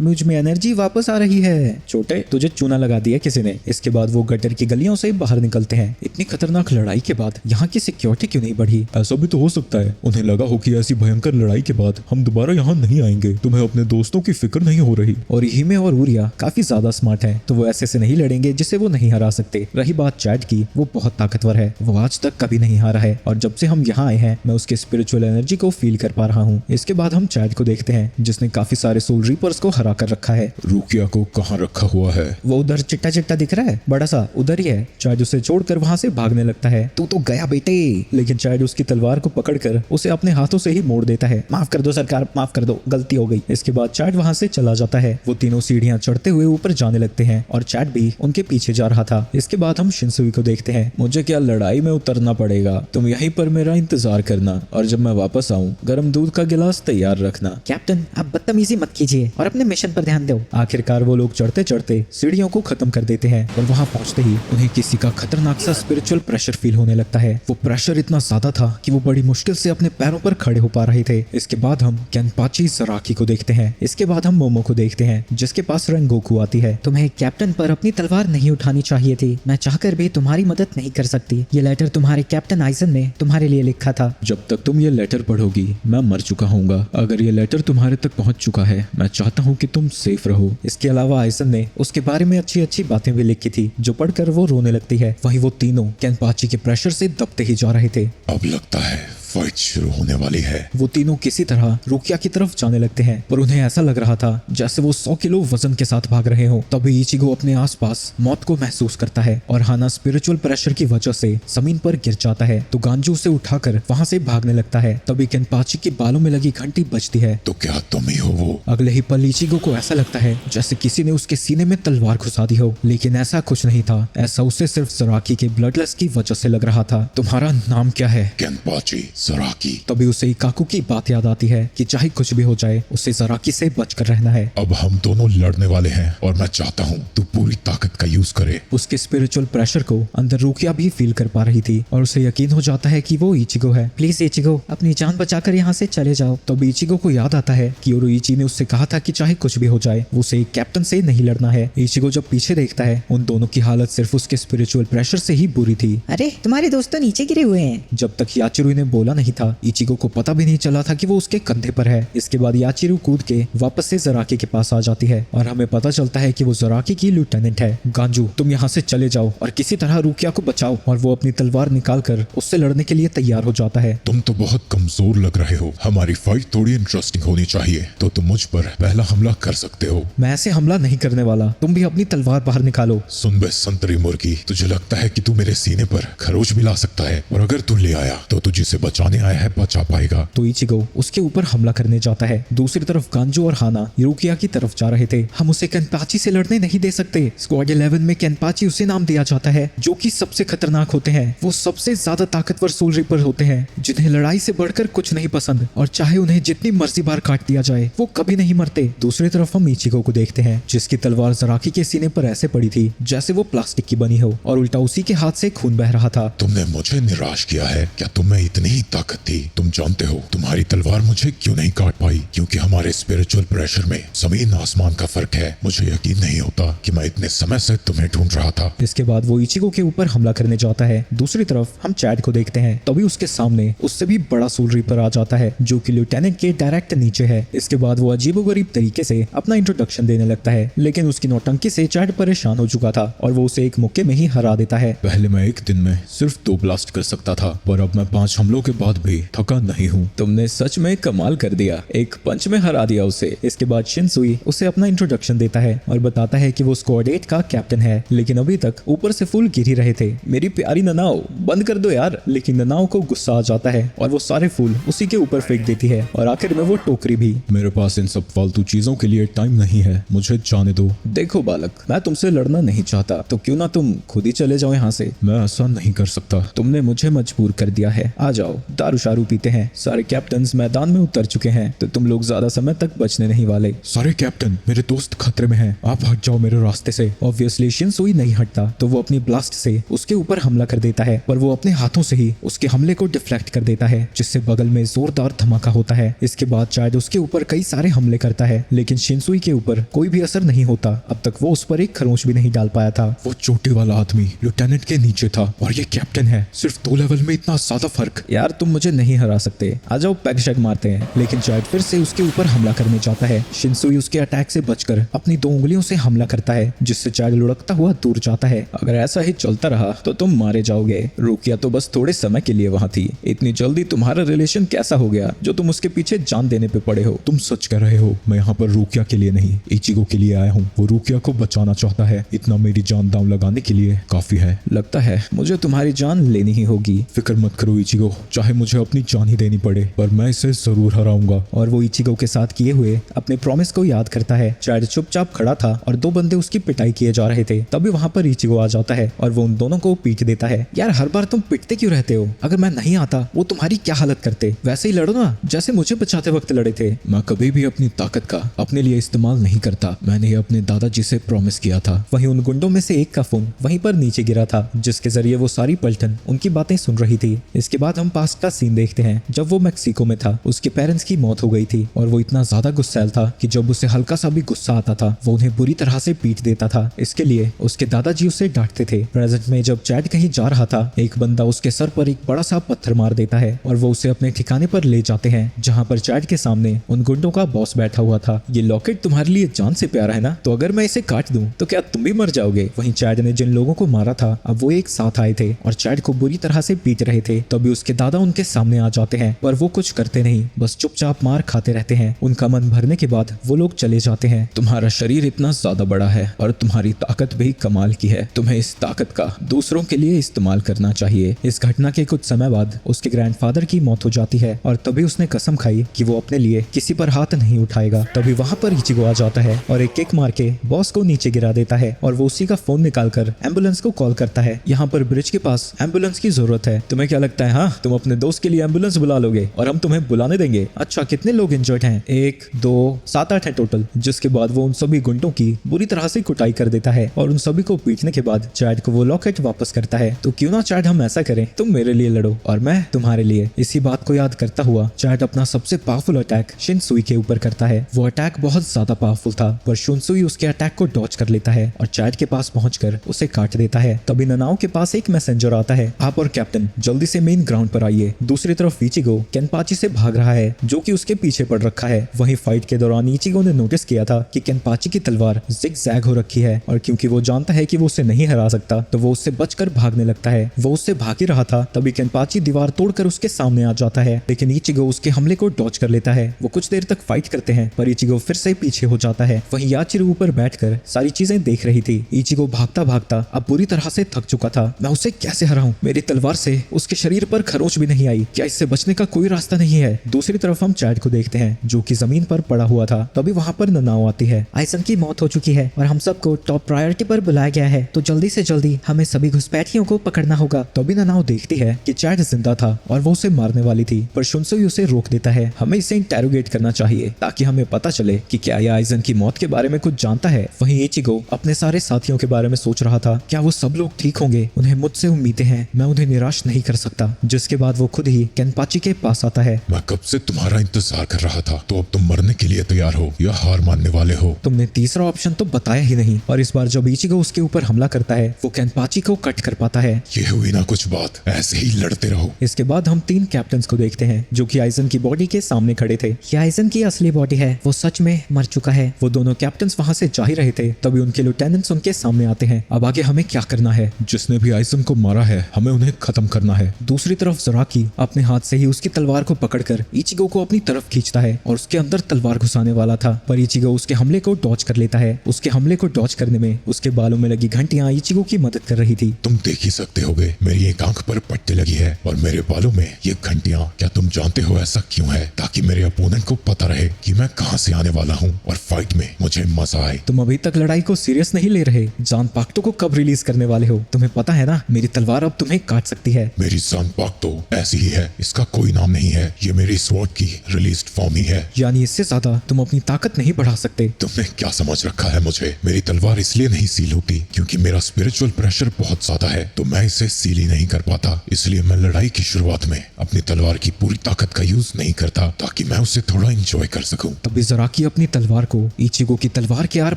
मुझ में एनर्जी वापस आ रही है। छोटे, तुझे चूना लगा दिया किसी ने। इसके बाद वो गटर की गलियों से बाहर निकलते हैं। इतनी खतरनाक लड़ाई के बाद यहाँ की सिक्योरिटी क्यों नहीं बढ़ी? ऐसा भी तो हो सकता है उन्हें लगा हो कि ऐसी भयंकर लड़ाई के बाद हम दोबारा यहाँ नहीं आएंगे। तुम्हें अपने दोस्तों की फिक्र नहीं हो रही? और हिमे और उरिया काफी ज्यादा स्मार्ट है तो वो ऐसे से नहीं लड़ेंगे जिसे वो नहीं हरा सकते। रही बात चैड की, वो बहुत ताकतवर है, वो आज तक कभी नहीं हारा है और जब से हम यहाँ आए हैं मैं उसके स्पिरिचुअल एनर्जी को फील कर पा रहा हूँ। इसके बाद हम चैड को देखते हैं जिसने काफी सारे सोल रीपर्स को हरा कर रखा है। रुकिया को कहाँ रखा हुआ है? वो उधर चिट्टा चिट्टा दिख रहा है, बड़ा सा उधर ही है। चैड उसे छोड़कर वहां से भागने लगता है। तू तो गया बेटे। लेकिन चैड उसकी तलवार को पकड़कर उसे अपने हाथों से ही मोड़ देता है। माफ कर दो सरकार, माफ कर दो, गलती हो गई। इसके बाद चैड वहां से चला जाता है। वो तीनों सीढ़ियां चढ़ते हुए ऊपर जाने लगते हैं और चैड भी उनके पीछे जा रहा था। इसके बाद हम शिनसुई को देखते हैं। मुझे क्या लड़ाई में उतरना पड़ेगा? तुम यहीं पर मेरा इंतजार करना और जब मैं वापस आऊँ गर्म दूध का गिलास तैयार रखना। कैप्टन, आप बदतमीजी मत कीजिए और अपने मिशन पर ध्यान दो। आखिरकार वो लोग चढ़ते चढ़ते सीढ़ियों को खत्म कर देते हैं और वहां पहुंचते ही उन्हें किसी का खतरनाक सा स्पिरिचुअल प्रेशर फील होने लगता है। वो प्रेशर इतना ज्यादा था कि वो बड़ी मुश्किल से अपने पैरों पर खड़े हो पा रहे थे। इसके बाद हम केनपाची जराकी को देखते हैं। इसके बाद हम मोमो को देखते हैं जिसके पास रेंगोकू आती है। तुम्हें कैप्टन पर अपनी तलवार नहीं उठानी चाहिए थी। मैं चाहकर भी तुम्हारी मदद नहीं कर सकती। ये लेटर तुम्हारे कैप्टन आइजन ने तुम्हारे लिए लिखा था। जब तक तुम ये लेटर पढ़ोगी मैं मर चुका हूँगा। अगर ये लेटर तुम्हारे तक पहुँच चुका है मैं चाहता हूँ कि तुम सेफ रहो। इसके अलावा आइजन ने उसके बारे में अच्छी अच्छी बातें भी लिखी थी जो पढ़कर वो रोने लगती है। वहीं वो तीनों केनपाची के प्रेशर से दबते ही जा रहे थे। अब लगता है फाइट शुरू होने वाली है। वो तीनों किसी तरह रुकिया की तरफ जाने लगते हैं, पर उन्हें ऐसा लग रहा था जैसे वो 100 किलो वजन के साथ भाग रहे हो। तभी इचिगो अपने आसपास मौत को महसूस करता है और हाना स्पिरिचुअल प्रेशर की वजह से जमीन पर गिर जाता है तो गांजू उसे उठाकर वहां से भागने लगता है। तभी केनपाची के बालों में लगी घंटी बजती है। तो क्या तुम ही हो वो? अगले ही पल इचिगो को ऐसा लगता है जैसे किसी ने उसके सीने में तलवार घुसा दी हो, लेकिन ऐसा कुछ नहीं था। ऐसा उसे सिर्फ जराकी के ब्लडलेस की वजह से लग रहा था। तुम्हारा नाम क्या है? केनपाची जराकी। तभी उसे इकाकू की बात याद आती है कि चाहे कुछ भी हो जाए उसे जराकी से बचकर रहना है। अब हम दोनों लड़ने वाले हैं और मैं चाहता हूँ तू पूरी ताकत का यूज करे। उसके स्पिरिचुअल प्रेशर को अंदर रुकिया भी फील कर पा रही थी और उसे यकीन हो जाता है कि वो इचिगो है। प्लीज इचिगो, अपनी जान बचाकर यहाँ से चले जाओ। तब इचिगो को याद आता है कि ओरोइची ने उससे कहा था कि चाहे कुछ भी हो जाए उसे एक कैप्टन से नहीं लड़ना है। इचिगो जब पीछे देखता है उन दोनों की हालत सिर्फ उसके स्पिरिचुअल प्रेशर से ही बुरी थी। अरे तुम्हारे दोस्त तो नीचे गिरे हुए हैं। जब तक याचिरू ने बोला नहीं था इचिगो को पता भी नहीं चला था कि वो उसके कंधे पर है। इसके बाद याचिरू कूद के वापस से जराकी के पास आ जाती है और हमें पता चलता है कि वो जराकी की लेफ्टिनेंट है। गांजू, तुम यहाँ से चले जाओ और किसी तरह रुकिया को बचाओ। और वो अपनी तलवार निकालकर उससे लड़ने के लिए तैयार हो जाता है। तुम तो बहुत कमजोर लग रहे हो, हमारी फाइट थोड़ी इंटरेस्टिंग होनी चाहिए, तो तुम मुझ पर पहला हमला कर सकते हो। मैं ऐसे हमला नहीं करने वाला, तुम भी अपनी तलवार बाहर निकालो। सुन बे संतरी मुर्गी, तुझे लगता है कि तू मेरे सीने पर खरोच भी ला सकता है, और अगर तू ले आया तो तू जिसे बचाने आया है बचा पाएगा। तो इचिगो उसके ऊपर हमला करने जाता है। दूसरी तरफ गांजू और हाना रुकिया की तरफ जा रहे थे। हम उसे केनपाची से लड़ने नहीं दे सकते। स्क्वाड 11 में केनपाची उसे नाम दिया जाता है जो कि सबसे खतरनाक होते हैं। वो सबसे ज्यादा ताकतवर सोल रिपर होते हैं जिन्हें लड़ाई से बढ़कर कुछ नहीं पसंद, और चाहे उन्हें जितनी मर्जी बार काट दिया जाए वो कभी नहीं मरते। दूसरी तरफ हम इचिगो को देखते हैं जिसकी तलवार जराकी के सीने पर ऐसे पड़ी थी जैसे वो प्लास्टिक की बनी हो और उल्टा उसी के हाथ से खून बह रहा था। तुमने मुझे निराश किया है। क्या तुम में इतनी ही ताकत थी? तुम जानते हो तुम्हारी तलवार मुझे क्यों नहीं काट पाई? क्योंकि हमारे स्पिरिचुअल प्रेशर में जमीन आसमान का फर्क है। मुझे यकीन नहीं होता कि मैं इतने समय से तुम्हें ढूंढ रहा था। इसके बाद वो इचिगो के ऊपर हमला करने जाता है। दूसरी तरफ हम चैड को देखते हैं। तभी उसके सामने उससे भी बड़ा सोल रिपर आ जाता है जो कि लेफ्टिनेंट के डायरेक्ट नीचे है। इसके बाद वो अजीबोगरीब तरीके से अपना इंट्रोडक्शन देने लगता है, लेकिन उसकी नौटंकी से चैड परेशान हो चुका था और वो उसे एक मुक्के में ही हरा देता है। पहले मैं एक दिन में सिर्फ 2 ब्लास्ट कर सकता था, पर अब मैं 5 हमलों के बाद भी थका नहीं हूँ। तुमने सच में कमाल कर दिया, एक पंच में हरा दिया उसे। इसके बाद शिनसुई उसे अपना इंट्रोडक्शन देता है और बताता है कि वो स्क्वाड 8 का कैप्टन है, लेकिन अभी तक ऊपर से फूल गिर ही रहे थे। मेरी प्यारी ननाओ, बंद कर दो यार। लेकिन ननाओ को गुस्सा आ जाता है और वो सारे फूल उसी के ऊपर फेंक देती है और आखिर में वो टोकरी भी। मेरे पास इन सब फालतू चीजों के लिए टाइम नहीं है, मुझे जाने दो। देखो बालक, मैं तुमसे लड़ना नहीं चाहता, तो क्यों ना तुम खुद ही चले जाओ यहाँ से। मैं ऐसा नहीं कर सकता। तुमने मुझे मजबूर कर दिया है। आ जाओ, दारू शारू पीते हैं। सारे कैप्टन्स मैदान में उतर चुके हैं तो तुम लोग ज्यादा समय तक बचने नहीं वाले। सारे कैप्टन, मेरे दोस्त खतरे में हैं, आप हट जाओ मेरे रास्ते से। ऑब्वियसली शिनसुई नहीं हटता तो वो अपनी ब्लास्ट से उसके ऊपर हमला कर देता है, पर वो अपने हाथों से ही उसके हमले को डिफ्लेक्ट कर देता है जिससे बगल में जोरदार धमाका होता है। इसके बाद शायद उसके ऊपर कई सारे हमले करता है, लेकिन शिनसुई के ऊपर कोई भी असर नहीं होता। अब तक वो उस पर एक खरोंच भी नहीं डाल पाया था। वो चोटी वाला आदमी लेफ्टिनेंट के नीचे था और ये कैप्टन है। सिर्फ 2 लेवल में इतना ज्यादा फर्क। यार तुम मुझे नहीं हरा सकते, आ जाओ पैक शैक मारते हैं। लेकिन शायद फिर से उसके ऊपर हमला करने जाता है। शिनसुई उसके अटैक से बचकर अपनी 2 उंगलियों से हमला करता है जिससे चाइल्ड लुढ़कता हुआ दूर जाता है। अगर ऐसा ही चलता रहा तो तुम मारे जाओगे। रुकिया तो बस थोड़े समय के लिए वहाँ थी, इतनी जल्दी तुम्हारा रिलेशन कैसा हो गया जो तुम उसके पीछे जान देने पे पड़े हो? तुम सच कह रहे हो। मैं यहाँ पर रुकिया के लिए नहीं, इचिगो के लिए आया हूँ। वो रुकिया को बचाना चाहता है। इतना मेरी जान दांव लगाने के लिए काफी है। लगता है मुझे तुम्हारी जान लेनी ही होगी। फिक्र मत करो इचिगो, चाहे मुझे अपनी जान ही देनी पड़े, पर मैं इसे जरूर हराऊंगा। और वो इचिगो के साथ किए हुए अपने प्रॉमिस को याद करता है। चाइल्ड चुपचाप खड़ा था और 2 बंदे उसकी पिटाई किए जा रहे थे। तभी वहाँ पर इचिगो आ जाता है और वो उन दोनों को पीट देता है। यार हर बार तुम पिटते क्यों रहते हो? अगर मैं नहीं आता वो तुम्हारी क्या हालत करते? वैसे ही लड़ो ना जैसे मुझे बचाते वक्त लड़े थे। मैं कभी भी अपनी ताकत का अपने लिए इस्तेमाल नहीं करता। मैंने ये अपने दादाजी से प्रॉमिस किया था। वहीं उन गुंडों में से एक का फोन वहीं पर नीचे गिरा था जिसके जरिए वो सारी पलटन उनकी बातें सुन रही थी। इसके बाद हम पास्ट का सीन देखते हैं जब वो मैक्सिको में था। उसके पेरेंट्स की मौत हो गई थी और वो इतना ज्यादा गुस्सैल था कि जब उसे हल्का सा भी गुस्सा आता था वो उन्हें बुरी तरह से पीट देता था। इसके लिए उसके दादाजी उसे डांटते थे। प्रेजेंट में जब चैड कहीं जा रहा था एक बंदा उसके सर पर एक बड़ा सा पत्थर मार देता है और वो उसे अपने ठिकाने पर ले जाते हैं जहाँ पर चैड के सामने उन गुंडों का बॉस बैठा हुआ था। ये लॉकेट तुम्हारे लिए जान से प्यारा है ना, तो अगर मैं इसे काट दूं तो क्या तुम भी मर जाओगे? वहीं चैड ने जिन लोगों को मारा था अब वो एक साथ आए थे और चैड को बुरी तरह से पीट रहे थे। तभी उसके दादा ज्यादा उनके सामने आ जाते हैं, पर वो कुछ करते नहीं, बस चुपचाप मार खाते रहते हैं। उनका मन भरने के बाद वो लोग चले जाते हैं। तुम्हारा शरीर इतना ज्यादा बड़ा है और तुम्हारी ताकत भी कमाल की है। तुम्हें इस ताकत का दूसरों के लिए इस्तेमाल करना चाहिए। इस घटना के कुछ समय बाद उसके ग्रैंडफादर की मौत हो जाती है और तभी उसने कसम खाई कि वो अपने लिए किसी पर हाथ नहीं उठाएगा। तभी वहाँ पर इचिगो आ जाता है और एक किक मार के बॉस को नीचे गिरा देता है और वो उसी का फोन निकालकर एम्बुलेंस को कॉल करता है। यहाँ पर ब्रिज के पास एम्बुलेंस की जरूरत है। तुम्हें क्या लगता है, हाँ तुम अपने दोस्त के लिए एम्बुलेंस बुला लोगे और हम तुम्हें बुलाने देंगे? अच्छा, कितने लोग इंजर्ड हैं? 1 2 7 8 है टोटल। जिसके बाद वो उन सभी गुंडों की बुरी तरह से कुटाई कर देता है और उन सभी को पीटने के बाद चैड को वो लॉकेट वापस करता है। तो क्यों ना चैड हम ऐसा करें, तुम मेरे लिए लड़ो और मैं तुम्हारे लिए। इसी बात को याद करता हुआ चैड अपना सबसे पावरफुल अटैक शिनसुई के ऊपर करता है। वो अटैक बहुत ज्यादा पावरफुल था, पर शिनसुई उसके अटैक को डॉज कर लेता है और चैड के पास पहुंचकर उसे काट देता है। तभी ननाओ के पास एक मैसेंजर आता है, आप और कैप्टन जल्दी से मेन ग्राउंड पर आइए। दूसरी तरफ इचिगो केनपाची से भाग रहा है जो कि उसके पीछे पड़ रखा है। वहीं फाइट के दौरान इचिगो ने नोटिस किया था कि केनपाची की तलवार जिग-जैग हो रखी है और क्योंकि वो जानता है कि वो उसे नहीं हरा सकता तो वो उससे बचकर भागने लगता है। वो उससे भाग ही रहा था तभी केनपाची दीवार तोड़कर उसके सामने आ जाता है, लेकिन इचिगो उसके हमले को डॉज कर लेता है। वो कुछ देर तक फाइट करते हैं पर इचिगो फिर से पीछे हो जाता है। वहीं याचिरो ऊपर बैठकर सारी चीजें देख रही थी। इचिगो भागता भागता अब बुरी तरह से थक चुका था। मैं उसे कैसे हराऊं? मेरी तलवार से उसके शरीर पर खरोंच भी नहीं आई। क्या इससे बचने का कोई रास्ता नहीं है? दूसरी तरफ हम चैड को देखते हैं जो कि जमीन पर पड़ा हुआ था। तभी वहां पर ननाओ आती है। आइसन की मौत हो चुकी है और हम सबको टॉप प्रायोरिटी पर बुलाया गया है, तो जल्दी से जल्दी हमें सभी घुसपैठियों को पकड़ना होगा। तभी ननाओ देखती है कि चैड जिंदा था और वो उसे मारने वाली थी, पर शिनसुई उसे रोक देता है। हमें इसे इंटेरोगेट करना चाहिए ताकि हमें पता चले कि क्या यह आइसन की मौत के बारे में कुछ जानता है। वहीं इचिगो अपने सारे साथियों के बारे में सोच रहा था, क्या वो सब लोग ठीक होंगे? उन्हें मुझसे उम्मीदें हैं, मैं उन्हें निराश नहीं कर सकता। जिसके बाद वो खुद ही केनपाची के पास आता है। मैं कब से तुम्हारा इंतजार कर रहा था, तो अब तुम मरने के लिए तैयार हो या हार मानने वाले हो? तुमने तीसरा ऑप्शन तो बताया ही नहीं। और इस बार जब इचिगो उसके ऊपर हमला करता है वो केनपाची को कट कर पाता है। ये हुई ना कुछ बात, ऐसे ही लड़ते रहो। इसके बाद हम 3 कैप्टन्स को देखते हैं जो कि आइसन की बॉडी के सामने खड़े थे। ये आइसन की असली बॉडी है, वो सच में मर चुका है। वो दोनों कैप्टन्स वहां से जा ही रहे थे तभी उनके लिeutenants उनके सामने आते हैं। अब आगे हमें क्या करना है? जिसने भी आइसन को मारा है हमें उन्हें खत्म करना है। दूसरी तरफ ज़राकी अपने हाथ से ही उसकी तलवार को पकड़कर इचिगो को अपनी तरफ खींचता है और उसके अंदर तलवार घुसाने वाला था, पर इचिगो उसके हमले को डॉज कर लेता है। उसके हमले को डॉज करने में उसके बालों में लगी घंटियां इचिगो की मदद कर रही थी। तुम देख ही सकते होगे मेरी एक आंख पर पट्टी लगी है और मेरे बालों में ये घंटियां। क्या तुम जानते हो ऐसा क्यों है? ताकि मेरे अपोनेंट को पता रहे कि मैं कहां से आने वाला हूं और फाइट में मुझे मजा आए। तुम अभी तक लड़ाई को सीरियस नहीं ले रहे। जान पाक्टो को कब रिलीज करने वाले हो? तुम्हें पता है ना मेरी तलवार अब तुम्हें काट सकती है। मेरी जान पाक्टो ऐसी ही है, इसका कोई नाम नहीं है। ये मेरी स्वॉर्ड की रिलीज्ड फॉर्म ही है। यानी इससे ज्यादा तुम अपनी ताकत नहीं बढ़ा सकते। तुमने क्या समझ रखा है मुझे? मेरी तलवार इसलिए नहीं सील होती क्योंकि मेरा स्पिरिचुअल प्रेशर बहुत ज्यादा है, तो मैं इसे सील ही नहीं कर पाता। इसलिए मैं लड़ाई की शुरुआत में अपनी तलवार की पूरी ताकत का यूज नहीं करता ताकि मैं उसे थोड़ा एंजॉय कर सकूं। तभी ज़राकी अपनी तलवार को इचिगो की तलवार के आर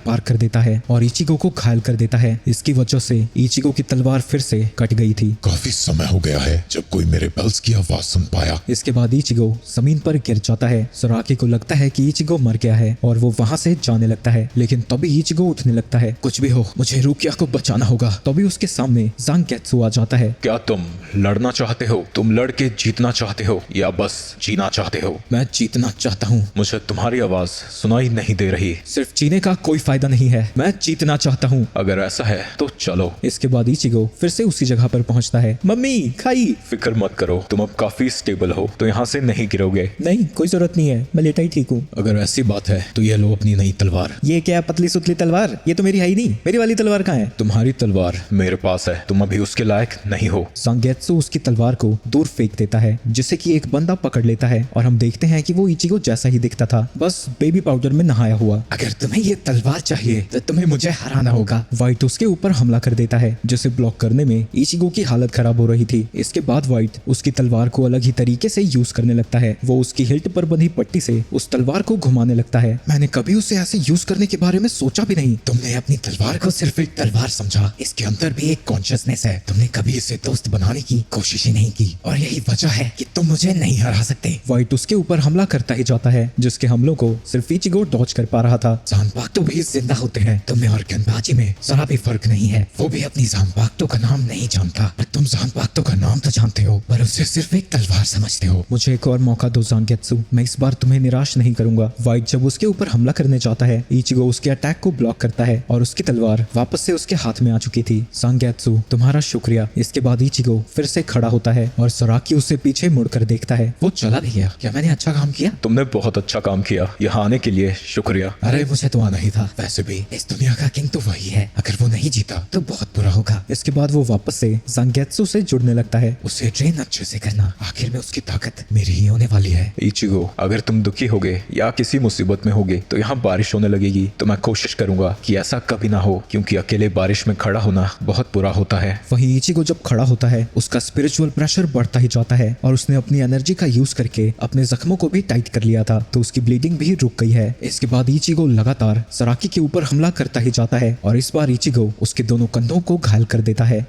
पार कर देता है और इचिगो को घायल कर देता है। इसकी वजह से इचिगो की तलवार फिर से कट गई थी। काफी समय हो गया है जब कोई मेरे बेल्स की आवाज सुन पाया। इसके बाद इचिगो जमीन पर गिर जाता है। ज़राकी को लगता है कि इचिगो मर गया है और वो वहां से जाने लगता है, लेकिन तभी इचिगो उठने लगता है। कुछ भी हो मुझे रुकिया को बचाना होगा। तभी उसके सामने ज़ांगेत्सु आ जाता है। क्या तुम लड़ना चाहते हो? तुम लड़ के जीतना चाहते हो या बस जीना चाहते हो? मैं जीतना चाहता हूँ। मुझे तुम्हारी आवाज सुनाई नहीं दे रही। सिर्फ जीने का कोई फायदा नहीं है, मैं जीतना चाहता हूँ। अगर ऐसा है तो चलो। इसके बाद इचिगो फिर से उसी जगह पर पहुंचता है। मम्मी खाई। फिक्र मत करो, तुम अब काफी स्टेबल हो तो यहाँ से नहीं गिरोगे। नहीं कोई जरूरत नहीं है, मैं लेटा ही ठीक हूँ। अगर ऐसी बात है तो ये लो अपनी नई तलवार। ये क्या पतली सुतली तलवार? ये तो मेरी है ही नहीं। मेरी वाली तलवार कहाँ है? तुम्हारी तलवार मेरे पास है, तुम अभी उसके लायक नहीं हो। ज़ांगेत्सु उसकी तलवार को दूर फेंक देता है जिससे कि एक बंदा पकड़ लेता है और हम देखते हैं कि वो इचिगो जैसा ही दिखता था, बस बेबी पाउडर में नहाया हुआ। अगर तुम्हें ये तलवार चाहिए तो तुम्हें मुझे हराना होगा। व्हाइट उसके ऊपर हमला कर देता है जिसे ब्लॉक करने में इचिगो की हालत खराब हो रही थी। इसके बाद व्हाइट उसकी तलवार को अलग ही तरीके से यूज करने लगता है। वो उसकी हिल्ट पर बंधी पट्टी से उस तलवार को घुमाने लगता है। मैंने कभी उसे ऐसे यूज करने के बारे में सोचा भी नहीं। तुमने अपनी तलवार को सिर्फ एक तलवार समझा, इसके अंदर भी एक कॉन्शियसनेस है। तुमने कभी इसे दोस्त बनाने की कोशिश ही नहीं की और यही वजह है कि तुम मुझे नहीं हरा सकते। व्हाइट उसके ऊपर हमला करता ही जाता है, जिसके हमलों को सिर्फ इचिगो डॉज कर पा रहा था। जानपाक्तो भी जिंदा होते हैं, तुम में और केनपाची में जरा भी फर्क नहीं है। वो भी अपनी जानपाक्तो का नाम नहीं जानता, पर तुम जानपाक्तो का नाम तो जानते हो, पर उसे सिर्फ एक तलवार समझते हो। मुझे एक और मौका दो ज़ांगेत्सु, मैं इस बार तुम्हें निराश नहीं करूंगा। वाइट जब उसके ऊपर हमला करने जाता है, इचिगो उसके अटैक को ब्लॉक करता है और उसकी तलवार वापस से उसके हाथ में आ चुकी थी। ज़ांगेत्सु, तुम्हारा शुक्रिया। इसके बाद इचिगो फिर से खड़ा होता है और सराकी उसे पीछे मुड़कर देखता है। वो चला भी गया। क्या मैंने अच्छा काम किया? तुमने बहुत अच्छा काम किया, यहाँ आने के लिए शुक्रिया। अरे मुझे तो आना ही था। वैसे भी इस दुनिया का किंग तो वही है, अगर वो नहीं जीता तो बहुत बुरा होगा। इसके बाद वो वापस से ज़ांगेत्सु से जुड़ने लगता है। उसे ट्रेन अच्छे से करना, आखिर में उसकी ताकत मेरी ही होने वाली है। इचिगो, अगर तुम दुखी होगे या किसी मुसीबत में होगे तो यहाँ बारिश होने लगेगी, तो मैं कोशिश करूंगा कि ऐसा कभी ना हो, क्योंकि अकेले बारिश में खड़ा होना बहुत बुरा होता है। वहीं इचिगो जब खड़ा होता है, उसका स्पिरिचुअल प्रेशर बढ़ता ही जाता है और उसने अपनी एनर्जी का यूज करके अपने जख्मों को भी टाइट कर लिया था, तो उसकी ब्लीडिंग भी रुक गई है। इसके बाद इचिगो लगातार सराकी के ऊपर हमला करता ही जाता है और इस बार इचिगो उसके दोनों कंधों को घायल कर देता है।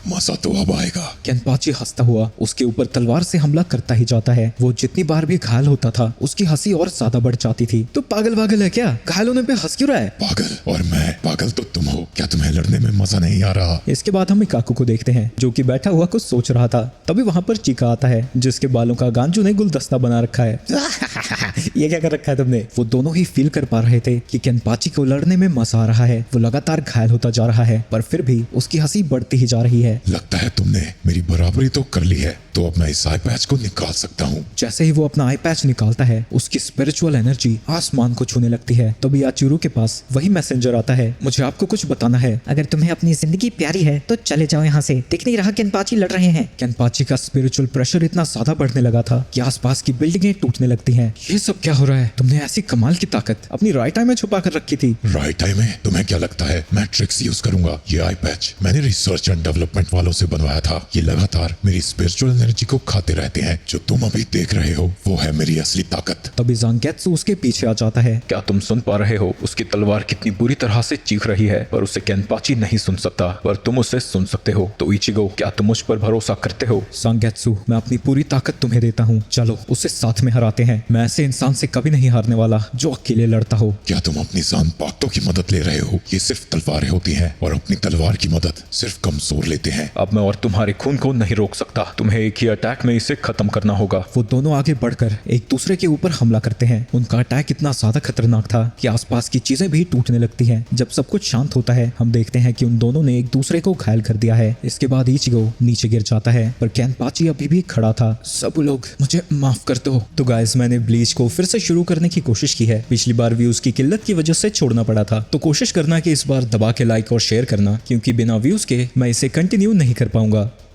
मजा तो अब आएगा। केनपाची हंसता हुआ उसके ऊपर तलवार से हमला करता ही जाता है। वो जितनी बार भी घायल होता था, उसकी हंसी और ज्यादा बढ़ जाती थी। तो पागल है क्या? घायल होने पे हंस क्यों रहा है? पागल और मैं पागल तो तुम हो। क्या तुम्हें लड़ने में मजा नहीं आ रहा? इसके बाद हम मिकाको को देखते हैं, जो कि बैठा हुआ कुछ सोच रहा था। तभी वहां पर चीका आता है, जिसके बालों का गांजू ने गुलदस्ता बना रखा है। ये क्या कर रखा है तुमने? वो दोनों ही फील कर पा रहे थे कि केनपाची को लड़ने में मजा आ रहा है। वो लगातार घायल होता जा रहा है, पर फिर भी उसकी हंसी बढ़ती ही जा रही है। लगता है तुमने मेरी बराबरी तो कर ली है, तो अब मैं इस आई पैच को निकाल सकता हूँ। जैसे ही वो अपना आई पैच निकालता है, उसकी स्पिरिचुअल एनर्जी आसमान को छूने लगती है। तभी याचिरो के पास वही मैसेंजर आता है, मुझे आपको कुछ बताना है। अगर तुम्हें अपनी जिंदगी प्यारी है तो चले जाओ यहाँ से। दिख नहीं रहा केनपाची लड़ रहे हैं। केनपाची का स्पिरिचुअल प्रेशर इतना ज्यादा बढ़ने लगा था कि आसपास की बिल्डिंगें टूटने लगती हैं। ये सब क्या हो रहा है? तुमने ऐसी कमाल की ताकत अपनी राइट आई में छुपा कर रखी थी। राइट आई में? तुम्हें क्या लगता है मैं ट्रिक्स यूज करूंगा? ये आई पैच मैंने रिसर्च एंड डेवलपमेंट वालों से बनवाया था। ये लगातार मेरी स्पिरिचुअल एनर्जी को खाते रहते हैं। जो तुम अभी देख रहे हो वो है मेरी असली ताकत। तभी ज़ांगेत्सु उसके पीछे आ जाता है। क्या तुम सुन पा रहे हो? उसकी तलवार कितनी बुरी तरह से चीख रही है, पर उसे केनपाची नहीं सुन सकता, पर तुम उसे सुन सकते हो। तो इचिगो, क्या तुम मुझ पर भरोसा करते हो? ज़ांगेत्सु, मैं अपनी पूरी ताकत तुम्हें देता हूँ। चलो उसे साथ में हराते हैं। मैं ऐसे इंसान से कभी नहीं हारने वाला जो अकेले लड़ता हो। क्या तुम अपनी जानपाक्तों की मदद ले रहे हो? ये सिर्फ तलवारें होती हैं और अपनी तलवार की मदद सिर्फ कमजोर लेते हैं। अब मैं और तुम्हारे खून को नहीं रोक सकता। तुम्हें एक ही अटैक में इसे खत्म करना होगा। वो दोनों आगे बढ़कर एक दूसरे के ऊपर हमला करते हैं। उनका अटैक इतना ज्यादा खतरनाक था कि आसपास की चीजें भी टूटने लगती हैं। जब सब कुछ शांत होता है, हम देखते हैं कि उन दोनों ने एक दूसरे को घायल कर दिया है। इसके बाद इचिगो नीचे गिर जाता है, पर केनपाची अभी भी खड़ा था। सब लोग मुझे माफ कर दो। तो गाइस, मैंने ब्लीच को फिर से शुरू करने की कोशिश की है। पिछली बार व्यूज की किल्लत की वजह से छोड़ना पड़ा था, तो कोशिश करना कि इस बार दबा के लाइक और शेयर करना, क्योंकि बिना व्यूज के मैं इसे कंटिन्यू नहीं कर पाऊंगा।